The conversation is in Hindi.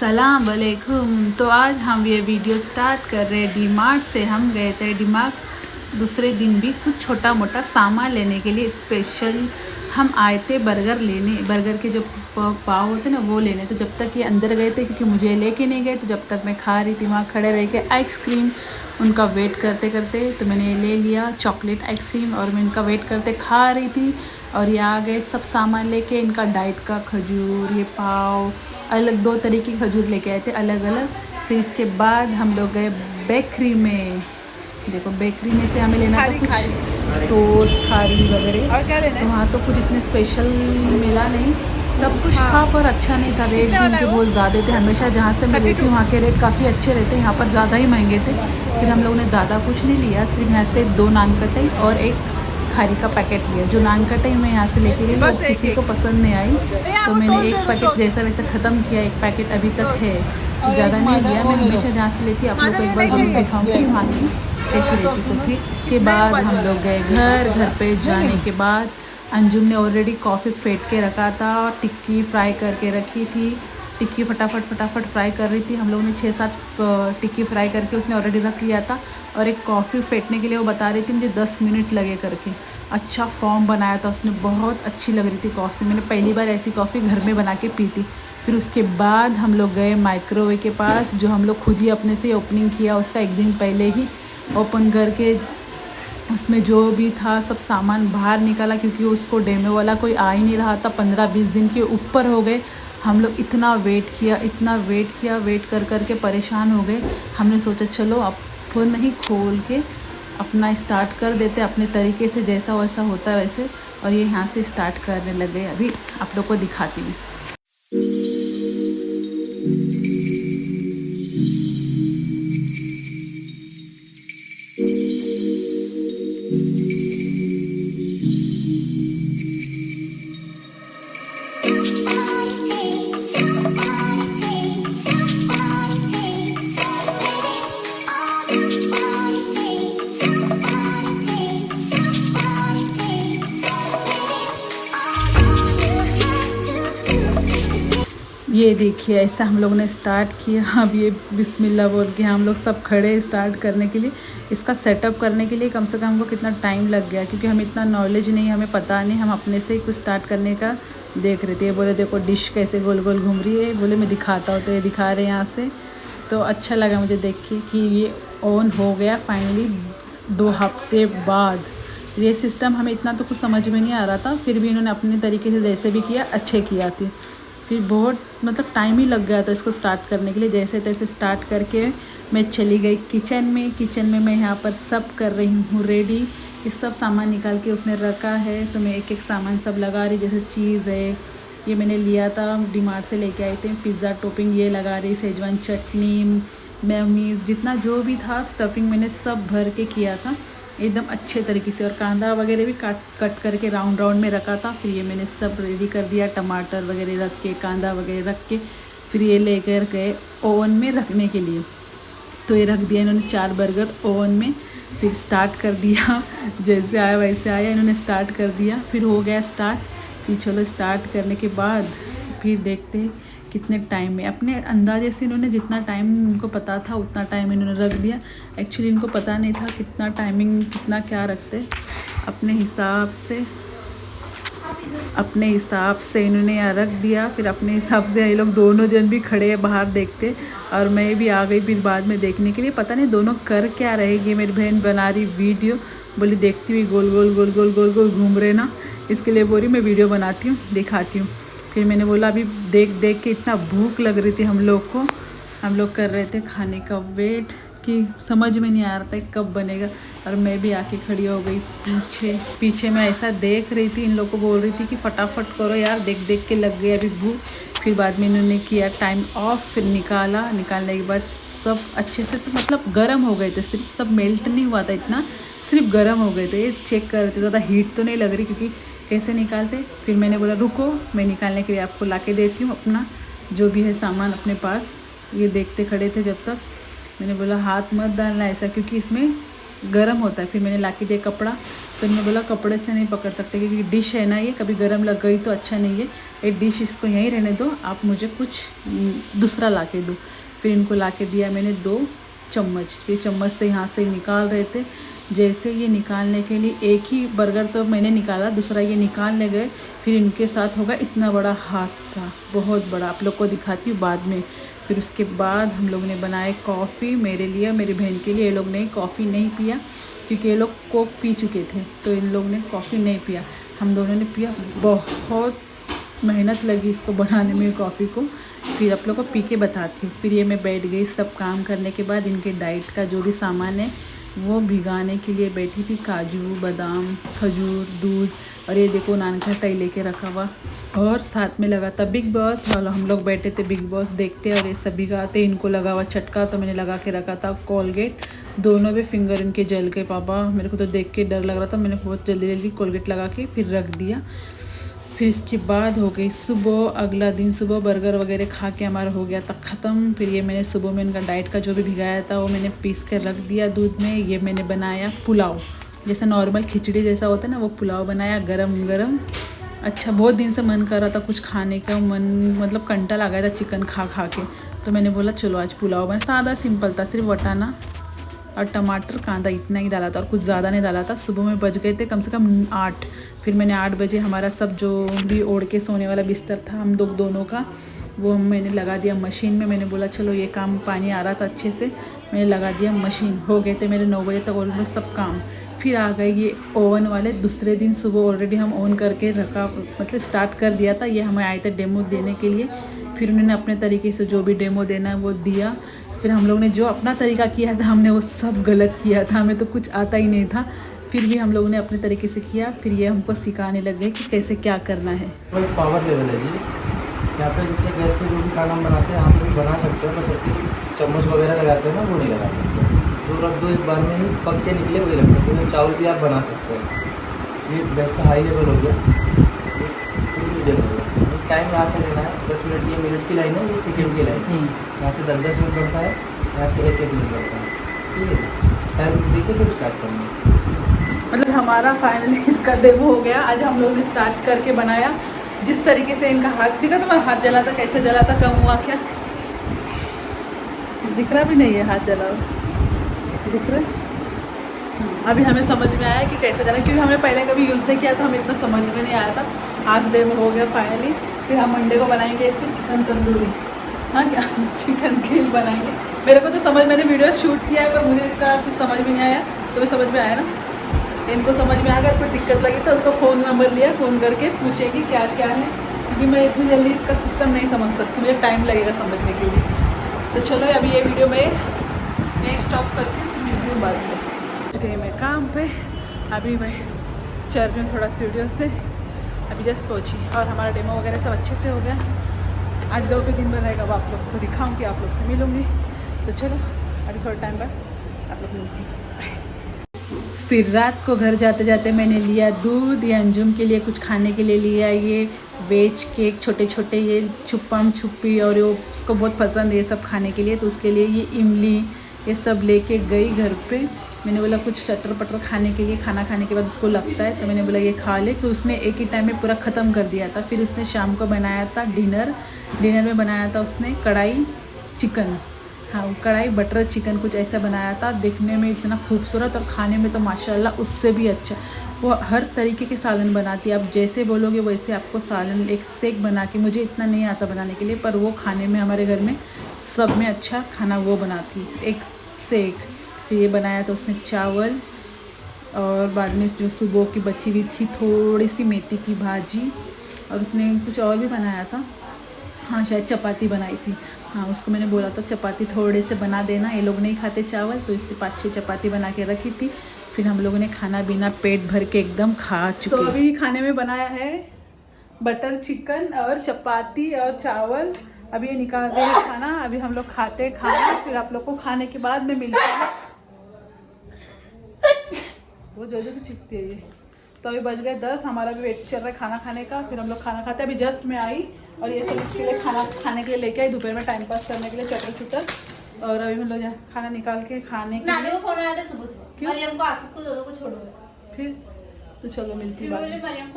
अस्सलाम वालेकुम। तो आज हम ये वीडियो स्टार्ट कर रहे हैं डीमार्ट से। हम गए थे डीमार्ट दूसरे दिन भी कुछ छोटा मोटा सामान लेने के लिए। स्पेशल हम आए थे बर्गर लेने, बर्गर के जो पाव होते ना वो लेने। तो जब तक ये अंदर गए थे क्योंकि मुझे लेके नहीं गए, तो जब तक मैं खा रही थी वहाँ खड़े रह के आइसक्रीम उनका वेट करते करते, तो मैंने ले लिया चॉकलेट आइसक्रीम और मैं इनका वेट करते खा रही थी। और ये आ गए सब सामान लेके, इनका डाइट का खजूर, ये पाव, अलग 2 तरीके के खजूर लेके आए थे अलग अलग। फिर इसके बाद हम लोग गए बेकरी में। देखो बेकरी में से हमें लेना था कुछ टोस्ट खारी वगैरह। तो वहाँ तो कुछ इतने स्पेशल मिला नहीं, सब कुछ था पर अच्छा नहीं था। रेट भी उनके बहुत ज़्यादा थे। हमेशा जहाँ से मैं लेती हूँ वहाँ के रेट काफ़ी अच्छे रहते हैं, यहाँ पर ज़्यादा ही महंगे थे। फिर हम लोगों ने ज़्यादा कुछ नहीं लिया, सिर्फ यहाँ से 2 नान कटाई और एक खारी का पैकेट लिया। जो नान कटाई मैं यहाँ से लेके गई वो किसी को पसंद नहीं आई, तो मैंने एक पैकेट जैसा वैसा ख़त्म किया। एक पैकेट अभी तक है, ज़्यादा नहीं लिया। मैं हमेशा जहाँ से लेती आप लोग को एक बार ज़रूर दिखाऊंगी वहाँ की कैसी रहती। तो फिर इसके बाद हम लोग गए घर पे जाने के बाद अंजुम ने ऑलरेडी कॉफ़ी फेंट के रखा था और टिक्की फ्राई करके रखी थी। टिक्की फटाफट फ्राई कर रही थी। हम लोगों ने 6-7 टिक्की फ्राई करके उसने ऑलरेडी रख लिया था। और एक कॉफ़ी फेंटने के लिए वो बता रही थी मुझे 10 मिनट लगे करके। अच्छा फॉर्म बनाया था उसने, बहुत अच्छी लग रही थी कॉफ़ी। मैंने पहली बार ऐसी कॉफ़ी घर में बना के पी थी। फिर उसके बाद हम लोग गए माइक्रोवेव के पास, जो हम लोग खुद ही अपने से ओपनिंग किया उसका एक दिन पहले ही ओपन करके। उसमें जो भी था सब सामान बाहर निकाला, क्योंकि उसको डेमो वाला कोई आ ही नहीं रहा था। 15-20 दिन के ऊपर हो गए। हम लोग इतना वेट किया, वेट कर के परेशान हो गए। हमने सोचा चलो अब नहीं खोल के अपना स्टार्ट कर देते अपने तरीके से, जैसा वैसा होता है वैसे। और ये यहाँ से स्टार्ट करने लगे। अभी आप लोग को दिखाती हूँ। ये देखिए ऐसा हम लोग ने स्टार्ट किया। अब ये बिस्मिल्लाह बोल के हम लोग सब खड़े स्टार्ट करने के लिए। इसका सेटअप करने के लिए कम से कम हमको कितना टाइम लग गया, क्योंकि हमें इतना नॉलेज नहीं, हमें पता नहीं। हम अपने से ही कुछ स्टार्ट करने का देख रहे थे। ये बोले देखो डिश कैसे गोल गोल घूम रही है, बोले मैं दिखाता हूँ। तो ये दिखा रहे हैं यहाँ से। तो अच्छा लगा मुझे देख के कि ये ऑन हो गया फाइनली 2 हफ्ते बाद। ये सिस्टम हमें इतना तो कुछ समझ में नहीं आ रहा था, फिर भी इन्होंने अपने तरीके से जैसे भी किया अच्छे किया थी। फिर बहुत टाइम ही लग गया था इसको स्टार्ट करने के लिए। जैसे तैसे स्टार्ट करके मैं चली गई किचन में मैं यहाँ पर सब कर रही हूँ रेडी। ये सब सामान निकाल के उसने रखा है, तो मैं एक एक सामान सब लगा रही। जैसे चीज़ है, ये मैंने लिया था डीमार्ट से लेके आए थे। पिज़्ज़ा टॉपिंग ये लगा रही, सेजवान चटनी, मेयोनीज़, जितना जो भी था स्टफिंग मैंने सब भर के किया था एकदम अच्छे तरीके से। और कांदा वगैरह भी कट करके राउंड में रखा था। फिर ये मैंने सब रेडी कर दिया, टमाटर वगैरह रख के, कांदा वगैरह रख के। फिर ये लेकर गए ओवन में रखने के लिए। तो ये रख दिया इन्होंने 4 बर्गर ओवन में। फिर स्टार्ट कर दिया जैसे आया वैसे आया, इन्होंने स्टार्ट कर दिया। फिर हो गया स्टार्ट। फिर चलो स्टार्ट करने के बाद फिर देखते हैं कितने टाइम में। अपने अंदाजे से इन्होंने जितना टाइम उनको पता था उतना टाइम इन्होंने रख दिया। एक्चुअली इनको पता नहीं था कितना टाइमिंग कितना क्या रखते। अपने हिसाब से इन्होंने यहाँ रख दिया। फिर अपने हिसाब से ये लोग दोनों जन भी खड़े बाहर देखते, और मैं भी आ गई फिर बाद में देखने के लिए। पता नहीं दोनों कर क्या रहेगी। मेरी बहन बना रही वीडियो, बोली देखती हुई गोल गोल घूम रहे ना, इसके लिए बोली मैं वीडियो बनाती हूँ दिखाती हूँ। फिर मैंने बोला अभी देख के इतना भूख लग रही थी हम लोग को। हम लोग कर रहे थे खाने का वेट कि समझ में नहीं आ रहा था कब बनेगा। और मैं भी आके खड़ी हो गई पीछे मैं ऐसा देख रही थी, इन लोग को बोल रही थी कि फटाफट करो यार, देख के लग गई अभी भूख। फिर बाद में इन्होंने किया टाइम ऑफ, फिर निकालने के बाद सब अच्छे से तो गर्म हो गए थे। सिर्फ सब मेल्ट नहीं हुआ था इतना, सिर्फ गर्म हो गए थे। ये चेक कर रहे थे ज़्यादा हीट तो नहीं लग रही, क्योंकि कैसे निकालते। फिर मैंने बोला रुको मैं निकालने के लिए आपको ला के देती हूँ अपना जो भी है सामान अपने पास। ये देखते खड़े थे जब तक। मैंने बोला हाथ मत डालना ऐसा, क्योंकि इसमें गर्म होता है। फिर मैंने ला के दिया कपड़ा, तो इन्होंने बोला कपड़े से नहीं पकड़ सकते क्योंकि डिश है ना, ये कभी गर्म लग गई तो अच्छा नहीं है, ये डिश इसको यहीं रहने दो, आप मुझे कुछ दूसरा ला के दो। फिर इनको ला के दिया मैंने 2 चम्मच। फिर चम्मच से यहाँ से निकाल रहे थे। जैसे ये निकालने के लिए एक ही बर्गर तो मैंने निकाला, दूसरा ये निकालने गए, फिर इनके साथ होगा इतना बड़ा हादसा, बहुत बड़ा, आप लोग को दिखाती हूँ बाद में। फिर उसके बाद हम लोग ने बनाए कॉफ़ी मेरे लिए और मेरी बहन के लिए। ये लोग ने कॉफ़ी नहीं पिया क्योंकि ये लोग कोक पी चुके थे, तो इन लोग ने कॉफ़ी नहीं पिया, हम दोनों ने पिया। बहुत मेहनत लगी इसको बनाने में कॉफ़ी को। फिर आप लोग को पी के बताती हूँ। फिर ये मैं बैठ गई, सब काम करने के बाद इनके डाइट का जो भी सामान है वो भिगाने के लिए बैठी थी। काजू, बादाम, खजूर, दूध, और ये देखो नान का टाई लेके रखा हुआ। और साथ में लगा था बिग बॉस वाला, हम लोग बैठे थे बिग बॉस देखते, और ये सभी गाते। इनको लगा हुआ चटका तो मैंने लगा के रखा था कोलगेट, दोनों भी फिंगर इनके जल के। पापा मेरे को तो देख के डर लग रहा था, मैंने बहुत जल्दी जल्दी कोलगेट लगा के फिर रख दिया। फिर इसके बाद हो गई सुबह, अगला दिन सुबह बर्गर वगैरह खा के हमारा हो गया था ख़त्म। फिर ये मैंने सुबह में इनका डाइट का जो भी भिगाया था वो मैंने पीस कर रख दिया दूध में। ये मैंने बनाया पुलाव, जैसे नॉर्मल खिचड़ी जैसा होता है ना, वो पुलाव बनाया गरम गरम। अच्छा, बहुत दिन से मन कर रहा था कुछ खाने का, मन मतलब कंटाल आ गया था चिकन खा खा के, तो मैंने बोला चलो आज पुलाव बना। सादा सिंपल था, सिर्फ वटाना और टमाटर, कांदा इतना ही डाला था और कुछ ज़्यादा नहीं डाला था। सुबह में बज गए थे कम से कम 8। फिर मैंने 8 बजे हमारा सब जो भी ओढ़ के सोने वाला बिस्तर था हम लोग दोनों का, वो मैंने लगा दिया मशीन में। मैंने बोला चलो ये काम, पानी आ रहा था अच्छे से, मैंने लगा दिया मशीन। हो गए थे मेरे 9 बजे तक ऑलमोस्ट सब काम। फिर आ गए ये ओवन वाले। दूसरे दिन सुबह ऑलरेडी हम ऑन करके रखा, मतलब स्टार्ट कर दिया था। ये हमें आए थे डेमो देने के लिए। फिर उन्होंने अपने तरीके से जो भी डेमो देना है वो दिया। फिर हम लोग ने जो अपना तरीका किया था हमने वो सब गलत किया था, हमें तो कुछ आता ही नहीं था। फिर भी हम लोगों ने अपने तरीके से किया। फिर ये हमको सिखाने लग गए कि कैसे क्या करना है। पावर लेवल है जी, यहाँ पे जैसे गैस पे जो भी खाना हम बनाते हैं यहाँ पे भी बना सकते हैं, बस चम्मच वगैरह लगाते हैं ना, वो नहीं लगा सकते। जो रख दो एक बार में ही, पक के निकले वही रख सकते हैं। चावल भी आप बना सकते हैं। ये गैस का हाई लेवल हो गया, मीडियम हो गया। टाइम यहाँ से लेना है 10 मिनट, ये मिनट की लाइन है, ये सेकंड की लाइन है। यहाँ से 10-10 मिनट बढ़ता है, यहाँ से 1-1 मिनट बढ़ता है। ठीक है, टाइम देखिए फिर स्टार्ट करना है। मतलब हमारा फाइनली इसका डेमो हो गया। आज हम लोगों ने स्टार्ट करके बनाया। जिस तरीके से इनका हाथ दिखा, तुम्हारा हाथ जला था, कैसे जला था, कम हुआ क्या? दिख रहा भी नहीं है हाथ जला हुआ, दिख रहा? अभी हमें समझ में आया कि कैसे जला, क्योंकि हमने पहले कभी यूज़ नहीं किया तो हमें इतना समझ में नहीं आया था। आज डेमो हो गया फाइनली। फिर हम मंडे को बनाएंगे इसको चिकन तंदूरी। हाँ क्या, चिकन ग्रिल बनाएंगे। मेरे को तो समझ, मैंने वीडियो शूट किया है पर मुझे इसका कुछ समझ में नहीं आया। तुम्हें समझ में आया ना? इनको समझ में आ गया। कोई दिक्कत लगी तो उसका फ़ोन नंबर लिया, फ़ोन करके पूछेगी क्या क्या है, क्योंकि मैं इतनी जल्दी इसका सिस्टम नहीं समझ सकती, मुझे टाइम लगेगा समझने के लिए। तो चलो अभी ये वीडियो मैं यहीं स्टॉप करती हूँ, मिलती हूँ बाद में। गई मैं काम पे, अभी मैं चल रही हूँ थोड़ा स्टूडियो से, अभी जस्ट पहुँची। और हमारा डेमो वगैरह सब अच्छे से हो गया। आज जो भी दिन भर रहेगा वो आप लोग को दिखाऊँगी, आप लोग से मिलूँगी। तो चलो अभी थोड़ा टाइम बाद आप लोग मिलती हैं। फिर रात को घर जाते जाते मैंने लिया दूध, ये अंजुम के लिए कुछ खाने के लिए लिया, ये वेज केक छोटे छोटे, ये छुप्पम छुप्पी, और ये उसको बहुत पसंद है ये सब खाने के लिए, तो उसके लिए ये इमली ये सब लेके गई घर पे। मैंने बोला कुछ चटर पटर खाने के लिए, खाना खाने के बाद उसको लगता है, तो मैंने बोला ये खा ले। तो उसने एक ही टाइम में पूरा ख़त्म कर दिया था। फिर उसने शाम को बनाया था डिनर में बनाया था उसने कढ़ाई चिकन, हाँ कढ़ाई बटर चिकन कुछ ऐसा बनाया था। देखने में इतना खूबसूरत और खाने में तो माशाल्लाह उससे भी अच्छा। वो हर तरीके के सालन बनाती है, आप जैसे बोलोगे वैसे आपको सालन एक सेक बना के, मुझे इतना नहीं आता बनाने के लिए, पर वो खाने में हमारे घर में सब में अच्छा खाना वो बनाती है, एक से एक। फिर ये बनाया था उसने चावल, और बाद में जो सुबह की बची हुई थी थोड़ी सी मेथी की भाजी, और उसने कुछ और भी बनाया था, हाँ शायद चपाती बनाई थी। हाँ उसको मैंने बोला था चपाती थोड़े से बना देना, ये लोग नहीं खाते चावल, तो इसलिए 5-6 चपाती बना के रखी थी। फिर हम लोगों ने खाना पीना पेट भर के एकदम खा चुके। तो अभी खाने में बनाया है बटर चिकन और चपाती और चावल। अभी ये निकाल रहे हैं खाना, अभी हम लोग खाते खाना, फिर आप लोग को खाने के बाद में मिलता है। वो जो से चिपती है ये। तो अभी बज गए 10, हमारा भी वेट चल रहा है खाना खाने का। फिर हम लोग खाना खाते हैं। अभी जस्ट मैं आई और ये सब इसके लिए खाना खाने के लिए लेके आई, दोपहर में टाइम पास करने के लिए चटर चुटर। और अभी हम लोग खाना निकाल के खाने के लिए। फोन आया था सुबह सुबह, क्यों? हमको आपको दोनों को छोड़ो। फिर तो चलो मिलती फिर बात बोले मरियम को